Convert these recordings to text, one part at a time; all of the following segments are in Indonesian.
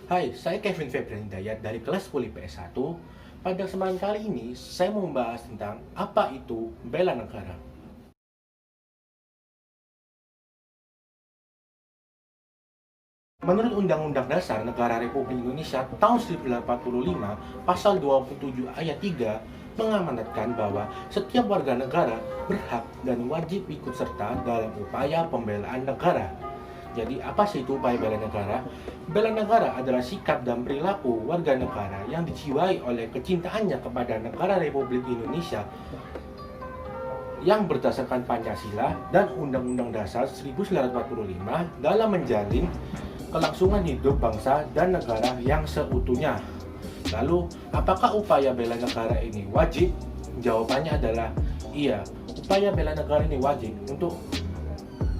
Hai, saya Kevin Febrian Hidayat dari kelas 10 PS1. Pada kesempatan kali ini, saya mau membahas tentang apa itu bela negara. Menurut Undang-Undang Dasar Negara Republik Indonesia tahun 1945, pasal 27 ayat 3 mengamanatkan bahwa setiap warga negara berhak dan wajib ikut serta dalam upaya pembelaan negara. Jadi apa sih itu upaya bela negara? Bela negara adalah sikap dan perilaku warga negara yang dijiwai oleh kecintaannya kepada negara Republik Indonesia yang berdasarkan Pancasila dan Undang-Undang Dasar 1945 dalam menjalin kelangsungan hidup bangsa dan negara yang seutuhnya. Lalu, apakah upaya bela negara ini wajib? Jawabannya adalah iya. Upaya bela negara ini wajib untuk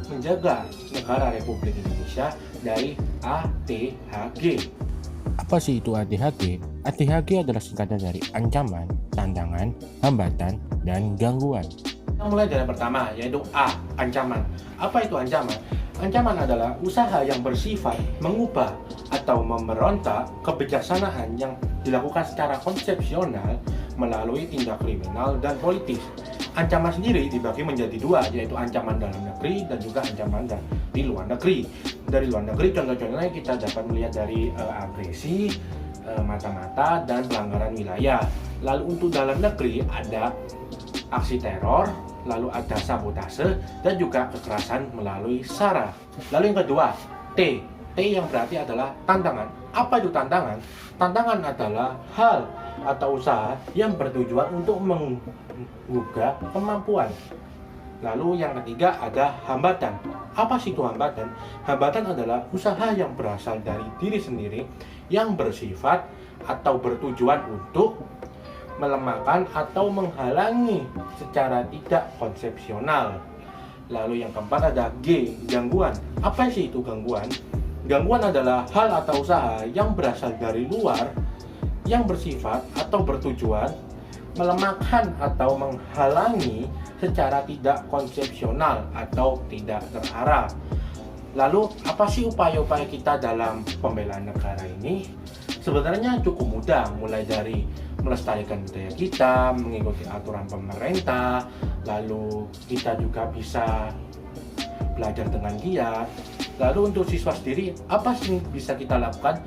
menjaga negara Republik Indonesia dari ATHG. Apa sih itu ATHG? ATHG adalah singkatan dari ancaman, tantangan, hambatan, dan gangguan. Kita mulai dari yang pertama, yaitu A, ancaman. Apa itu ancaman? Ancaman adalah usaha yang bersifat mengubah atau memberontak kebijaksanaan yang dilakukan secara konsepsional melalui tindak kriminal dan politis. Ancaman sendiri dibagi menjadi dua, yaitu ancaman dalam negeri dan juga ancaman dari luar negeri. Dari luar negeri, contoh-contohnya kita dapat melihat dari agresi, mata-mata, dan pelanggaran wilayah. Lalu untuk dalam negeri ada aksi teror, lalu ada sabotase, dan juga kekerasan melalui SARA. Lalu yang kedua, T. T yang berarti adalah tantangan. Apa itu tantangan? Tantangan adalah hal atau usaha yang bertujuan untuk menggugah kemampuan. Lalu yang ketiga ada hambatan. Apa sih itu hambatan? Hambatan adalah usaha yang berasal dari diri sendiri yang bersifat atau bertujuan untuk melemahkan atau menghalangi secara tidak konsepsional. Lalu yang keempat ada G, gangguan. Apa sih itu gangguan? Gangguan adalah hal atau usaha yang berasal dari luar yang bersifat atau bertujuan melemahkan atau menghalangi secara tidak konsepsional atau tidak terarah. Lalu apa sih upaya-upaya kita dalam pembelaan negara ini? Sebenarnya cukup mudah, mulai dari melestarikan budaya kita, mengikuti aturan pemerintah, lalu kita juga bisa belajar dengan giat. Lalu untuk siswa sendiri, apa sih yang bisa kita lakukan?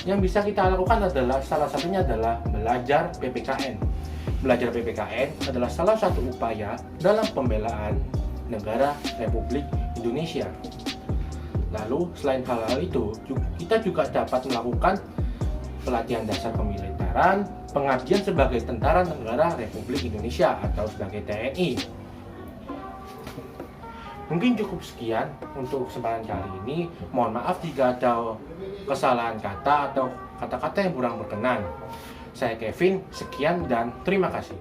Yang bisa kita lakukan adalah salah satunya adalah belajar PPKN. Belajar PPKN adalah salah satu upaya dalam pembelaan negara Republik Indonesia. Lalu selain hal-hal itu, kita juga dapat melakukan pelatihan dasar kemiliteran, pengabdian sebagai tentara negara Republik Indonesia atau sebagai TNI. Mungkin cukup sekian untuk kesempatan kali ini. Mohon maaf jika ada kesalahan kata atau kata-kata yang kurang berkenan. Saya Kevin, sekian dan terima kasih.